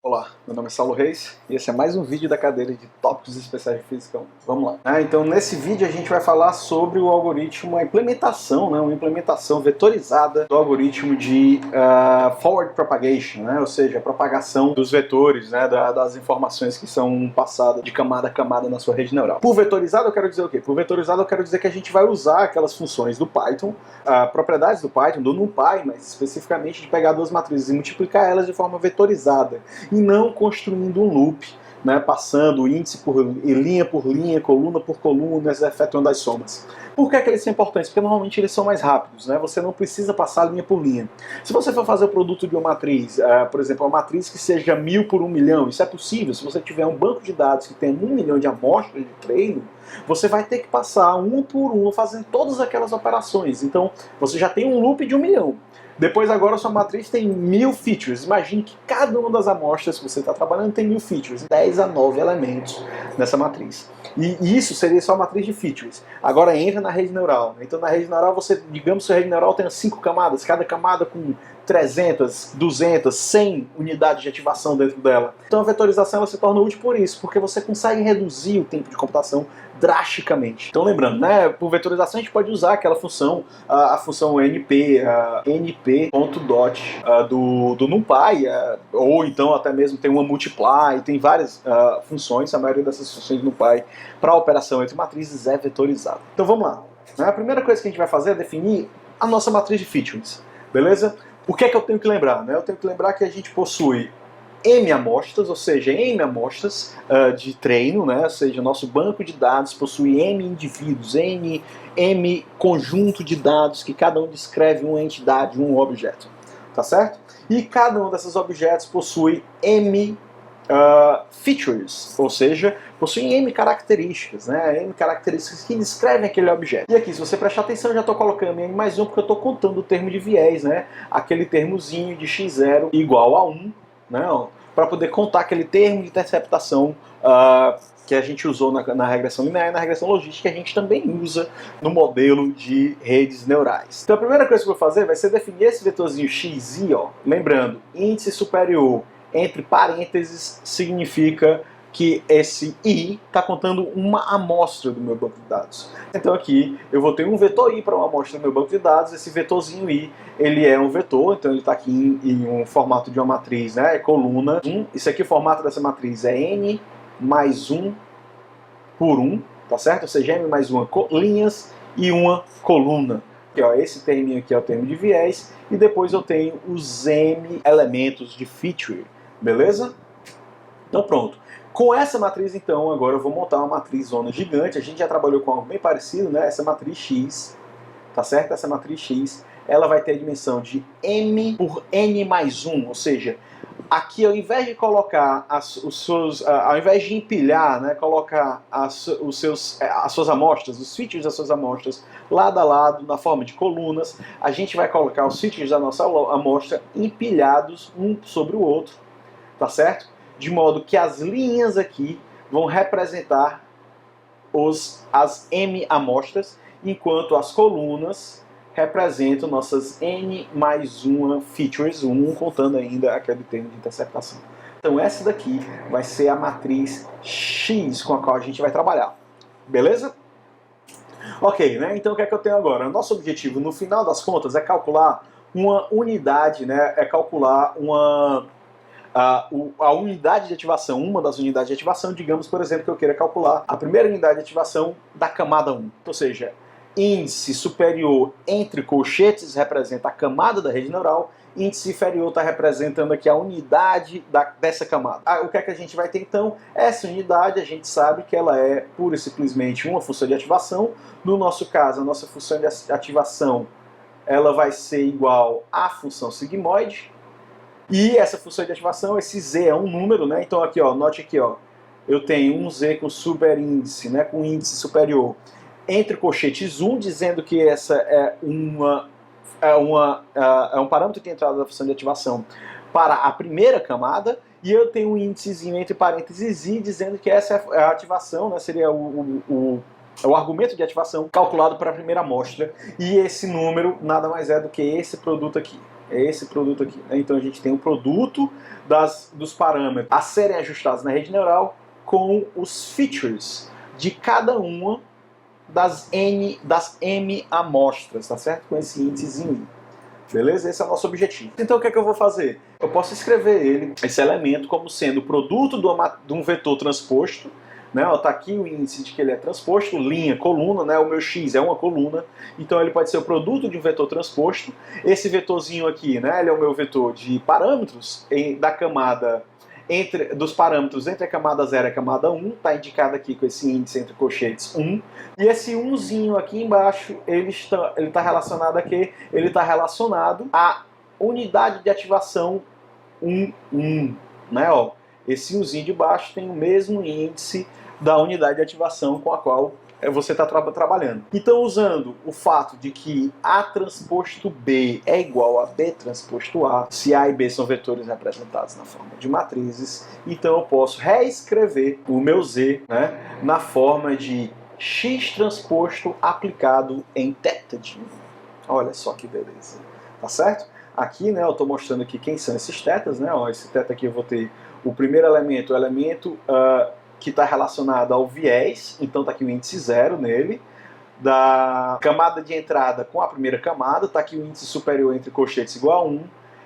Olá, meu nome é Saulo Reis e esse é mais um vídeo da cadeira de Tópicos Especiais de Física 1. Vamos lá. Então nesse vídeo a gente vai falar sobre o algoritmo, a implementação, uma implementação vetorizada do algoritmo de Forward Propagation, ou seja, a propagação dos vetores, das informações que são passadas de camada a camada na sua rede neural. Por vetorizado eu quero dizer o quê? Por vetorizado eu quero dizer que a gente vai usar aquelas funções do Python, propriedades do Python, do NumPy, mas especificamente de pegar duas matrizes e multiplicar elas de forma vetorizada. E não construindo um loop, passando índice por linha, coluna por coluna, efetuando as somas. Por que eles são importantes? Porque normalmente eles são mais rápidos, você não precisa passar linha por linha. Se você for fazer o produto de uma matriz, por exemplo, uma matriz que seja 1000 por 1 milhão, isso é possível. Se você tiver um banco de dados que tem 1 milhão de amostras de treino, você vai ter que passar um por um fazendo todas aquelas operações. Então, você já tem um loop de 1 milhão. Depois agora a sua matriz tem 1000 features. Imagine que cada uma das amostras que você está trabalhando tem 1000 features, 10 a 9 elementos nessa matriz. E isso seria só a matriz de features. Agora entra na rede neural. Então na rede neural você, digamos que a rede neural tenha 5 camadas, cada camada com 300, 200, 100 unidades de ativação dentro dela. Então a vetorização ela se torna útil por isso, porque você consegue reduzir o tempo de computação drasticamente. Então lembrando, por vetorização a gente pode usar aquela função, a função np.dot do NumPy, ou então até mesmo tem uma multiply, tem várias funções, a maioria dessas funções do NumPy para a operação entre matrizes é vetorizada. Então vamos lá. A primeira coisa que a gente vai fazer é definir a nossa matriz de features, beleza? O que é que eu tenho que lembrar? Eu tenho que lembrar que a gente possui M amostras, ou seja, M amostras de treino, ou seja, nosso banco de dados possui M indivíduos, M conjunto de dados que cada um descreve uma entidade, um objeto, tá certo? E cada um desses objetos possui M features, ou seja, possuem M características, M características que descrevem aquele objeto. E aqui, se você prestar atenção, eu já estou colocando M mais 1 porque eu estou contando o termo de viés, aquele termozinho de x0 igual a 1, para poder contar aquele termo de interceptação que a gente usou na regressão linear e na regressão logística, que a gente também usa no modelo de redes neurais. Então a primeira coisa que eu vou fazer vai ser definir esse vetorzinho xi, lembrando, índice superior entre parênteses significa que esse i está contando uma amostra do meu banco de dados. Então aqui eu vou ter um vetor i para uma amostra do meu banco de dados. Esse vetorzinho i, ele é um vetor, então ele está aqui em um formato de uma matriz, coluna 1. Isso aqui, o formato dessa matriz é n mais 1 por 1, tá certo? Ou seja, m mais 1 linhas e uma coluna. Aqui, esse terminho aqui é o termo de viés, e depois eu tenho os m elementos de feature, beleza? Então pronto. Com essa matriz, então, agora eu vou montar uma matriz zona gigante. A gente já trabalhou com algo bem parecido, essa matriz X, tá certo? Essa matriz X, ela vai ter a dimensão de M por N mais 1, ou seja, aqui ao invés de colocar ao invés de empilhar, colocar as suas amostras, os features das suas amostras lado a lado, na forma de colunas, a gente vai colocar os features da nossa amostra empilhados um sobre o outro, tá certo? De modo que as linhas aqui vão representar as M amostras, enquanto as colunas representam nossas N mais 1 features, 1 contando ainda aquele termo de interceptação. Então essa daqui vai ser a matriz X com a qual a gente vai trabalhar. Beleza? Ok, então o que é que eu tenho agora? Nosso objetivo, no final das contas, é calcular uma unidade, é calcular a unidade de ativação, uma das unidades de ativação, digamos, por exemplo, que eu queira calcular a primeira unidade de ativação da camada 1. Ou seja, índice superior entre colchetes representa a camada da rede neural, índice inferior está representando aqui a unidade dessa camada. O que é que a gente vai ter então? Essa unidade a gente sabe que ela é pura e simplesmente uma função de ativação. No nosso caso, a nossa função de ativação ela vai ser igual à função sigmoide. E essa função de ativação, esse z é um número, então aqui, note aqui, eu tenho um z com superíndice, com índice superior entre colchetes 1, dizendo que essa é um parâmetro de entrada da função de ativação para a primeira camada, e eu tenho um índicezinho entre parênteses i, dizendo que essa é a ativação, seria o argumento de ativação calculado para a primeira amostra, e esse número nada mais é do que esse produto aqui. É esse produto aqui, né? Então a gente tem o produto dos parâmetros a serem ajustados na rede neural com os features de cada uma das M amostras, tá certo? Com esse índicezinho I. Beleza? Esse é o nosso objetivo. Então o que é que eu vou fazer? Eu posso escrever ele, esse elemento, como sendo o produto de um vetor transposto, né? Tá aqui o índice de que ele é transposto, linha, coluna, né? O meu x é uma coluna, então ele pode ser o produto de um vetor transposto. Esse vetorzinho aqui, né? Ele é o meu vetor de parâmetros da camada dos parâmetros entre a camada 0 e a camada 1, está indicado aqui com esse índice entre colchetes 1, e esse 1zinho aqui embaixo, ele está relacionado a quê? Ele está relacionado à unidade de ativação 1, né? Ó, esse 1zinho de baixo tem o mesmo índice da unidade de ativação com a qual você está trabalhando. Então, usando o fato de que A transposto B é igual a B transposto A, se A e B são vetores representados na forma de matrizes, então eu posso reescrever o meu Z, né, na forma de X transposto aplicado em θ de 1. Olha só que beleza. Tá certo? Aqui, né, eu estou mostrando aqui quem são esses θs, né? Ó, esse θ aqui eu vou ter o primeiro elemento, o elemento que está relacionado ao viés, então está aqui o índice 0 nele, da camada de entrada com a primeira camada, está aqui o índice superior entre colchetes igual a 1,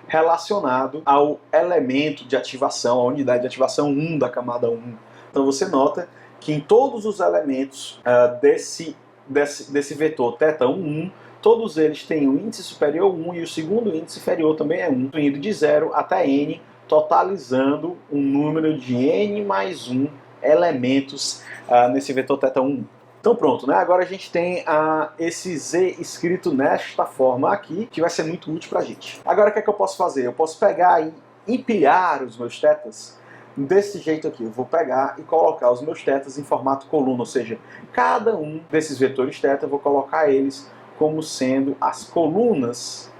relacionado ao elemento de ativação, a unidade de ativação 1 da camada 1. Então você nota que em todos os elementos desse vetor θ1, todos eles têm o índice superior 1 e o segundo índice inferior também é 1, indo de 0 até n, totalizando um número de n mais 1 elementos nesse vetor θ1. Então pronto, né? Agora a gente tem esse Z escrito nesta forma aqui, que vai ser muito útil pra gente. Agora o que é que eu posso fazer? Eu posso pegar e empilhar os meus θs desse jeito aqui. Eu vou pegar e colocar os meus θs em formato coluna, ou seja, cada um desses vetores θ eu vou colocar eles como sendo as colunas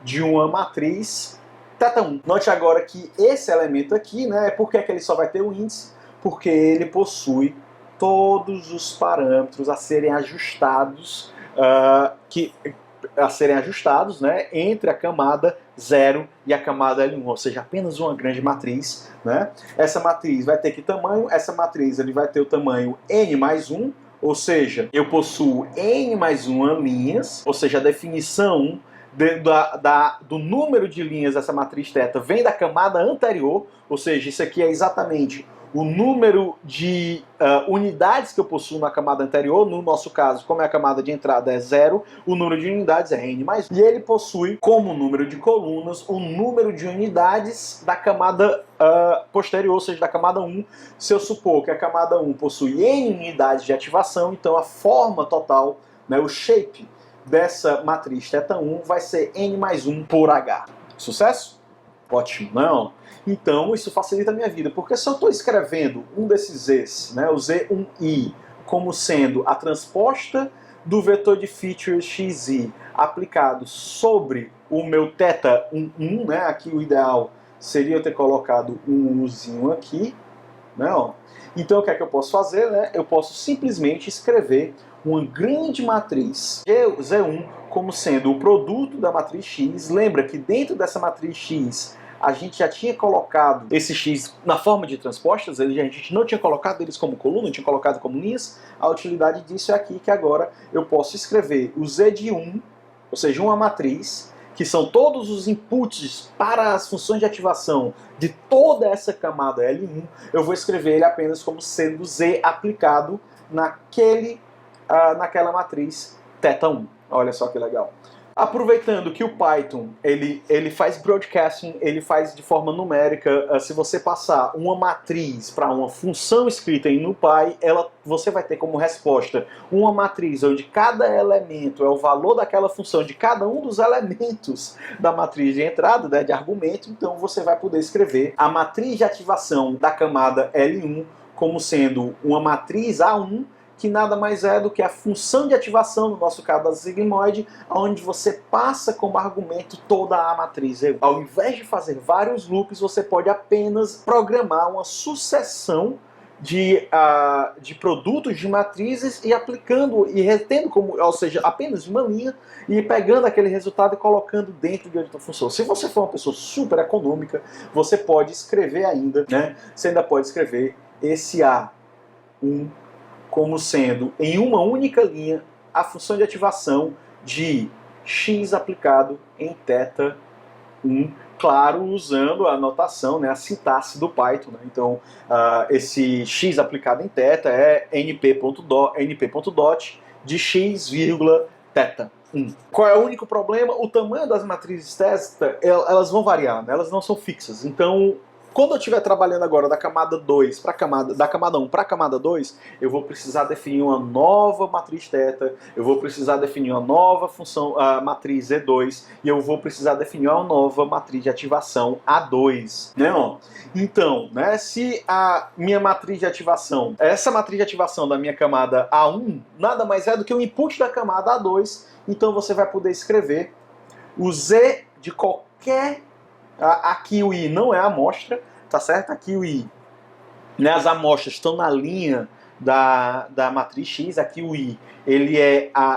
de uma matriz θ1. Note agora que esse elemento aqui, né, por que ele só vai ter o índice? Porque ele possui todos os parâmetros a serem ajustados, né, entre a camada 0 e a camada L1, ou seja, apenas uma grande matriz, né? Essa matriz vai ter que tamanho? Essa matriz ele vai ter o tamanho n mais 1, ou seja, eu possuo n mais 1 linhas, ou seja, a definição do número de linhas dessa matriz θ vem da camada anterior, ou seja, isso aqui é exatamente o número de unidades que eu possuo na camada anterior. No nosso caso, como é a camada de entrada é 0, o número de unidades é n mais 1. E ele possui como número de colunas o número de unidades da camada posterior, ou seja, da camada 1. Se eu supor que a camada 1 possui n unidades de ativação, então a forma total, né, o shape dessa matriz θ1 vai ser n mais 1 por h. Sucesso? Ótimo, não? Então isso facilita a minha vida, porque se eu estou escrevendo um desses Z's, né, o Z1i, como sendo a transposta do vetor de features xi aplicado sobre o meu θ11, né, aqui o ideal seria eu ter colocado um uzinho aqui, né, ó. Então o que é que eu posso fazer? Né? Eu posso simplesmente escrever uma grande matriz Z1 como sendo o produto da matriz X. Lembra que dentro dessa matriz X a gente já tinha colocado esse X na forma de transpostas, a gente não tinha colocado eles como coluna, tinha colocado como linhas. A utilidade disso é aqui que agora eu posso escrever o Z de 1, ou seja, uma matriz, que são todos os inputs para as funções de ativação de toda essa camada L1, eu vou escrever ele apenas como sendo Z aplicado naquela matriz θ1. Olha só que legal. Aproveitando que o Python ele faz broadcasting, ele faz de forma numérica. Se você passar uma matriz para uma função escrita em NumPy, você vai ter como resposta uma matriz onde cada elemento é o valor daquela função de cada um dos elementos da matriz de entrada, né, de argumento. Então você vai poder escrever a matriz de ativação da camada L1 como sendo uma matriz A1, que nada mais é do que a função de ativação, no nosso caso da sigmoide, onde você passa como argumento toda a matriz. Ao invés de fazer vários loops, você pode apenas programar uma sucessão de produtos, de matrizes e aplicando e retendo como, ou seja, apenas uma linha e pegando aquele resultado e colocando dentro de outra função. Se você for uma pessoa super econômica, você pode escrever ainda, né? Você ainda pode escrever esse A1 como sendo em uma única linha a função de ativação de x aplicado em θ1, claro, usando a notação, né, a sintaxe do Python. Né? Então, esse x aplicado em θ é np.dot de x, θ1. Qual é o único problema? O tamanho das matrizes θ, elas vão variar, né? Elas não são fixas. Então, quando eu estiver trabalhando agora da camada 2 para da camada 1 para a camada 2, eu vou precisar definir uma nova matriz θ, eu vou precisar definir uma nova função, matriz E2, e eu vou precisar definir uma nova matriz de ativação A2. Né, ó? Então, né, se a minha matriz de ativação, essa matriz de ativação da minha camada A1, nada mais é do que o input da camada A2, então você vai poder escrever o Z de qualquer... Aqui o I não é a amostra, tá certo? Aqui o I, né, as amostras estão na linha da matriz X. Aqui o I, ele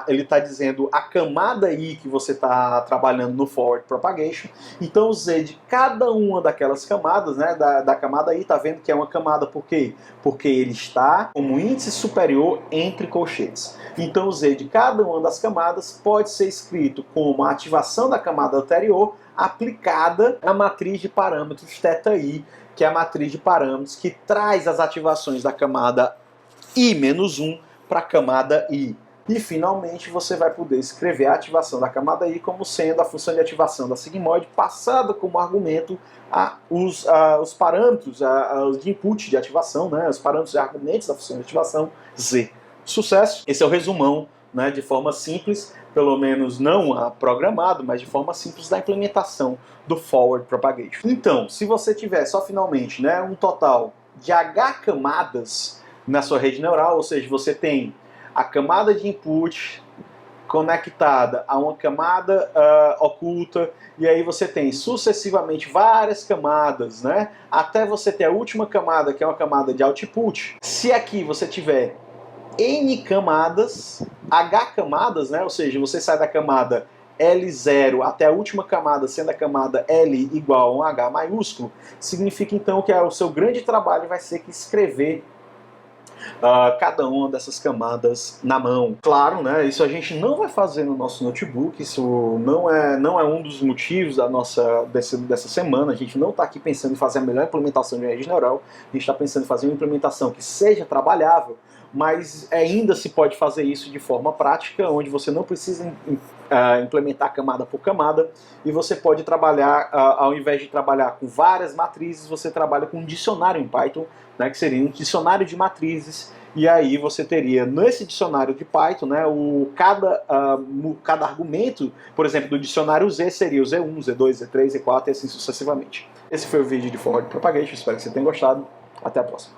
está dizendo a camada I que você está trabalhando no forward propagation. Então o Z de cada uma daquelas camadas, né, da camada I, está vendo que é uma camada, por quê? Porque ele está como índice superior entre colchetes. Então o Z de cada uma das camadas pode ser escrito como a ativação da camada anterior aplicada à matriz de parâmetros θi, que é a matriz de parâmetros que traz as ativações da camada I-1 para a camada I. E finalmente você vai poder escrever a ativação da camada I como sendo a função de ativação da sigmoide passada como argumento os parâmetros de input de ativação, né, os parâmetros de argumentos da função de ativação Z. Sucesso! Esse é o resumão, né, de forma simples, pelo menos não programado, mas de forma simples da implementação do forward propagation. Então, se você tiver só finalmente, né, um total de H camadas na sua rede neural, ou seja, você tem a camada de input conectada a uma camada oculta, e aí você tem sucessivamente várias camadas, né, até você ter a última camada, que é uma camada de output. Se aqui você tiver N camadas, H camadas, né? Ou seja, você sai da camada L0 até a última camada, sendo a camada L igual a um H maiúsculo, significa então que o seu grande trabalho vai ser que escrever cada uma dessas camadas na mão. Claro, né, isso a gente não vai fazer no nosso notebook, isso não é um dos motivos dessa semana. A gente não está aqui pensando em fazer a melhor implementação de rede neural, a gente está pensando em fazer uma implementação que seja trabalhável, mas ainda se pode fazer isso de forma prática, onde você não precisa implementar camada por camada, e você pode trabalhar, ao invés de trabalhar com várias matrizes, você trabalha com um dicionário em Python, né, que seria um dicionário de matrizes, e aí você teria nesse dicionário de Python, né, cada argumento, por exemplo, do dicionário Z seria o Z1, Z2, Z3, Z4 e assim sucessivamente. Esse foi o vídeo de Forward Propagation, espero que você tenha gostado. Até a próxima.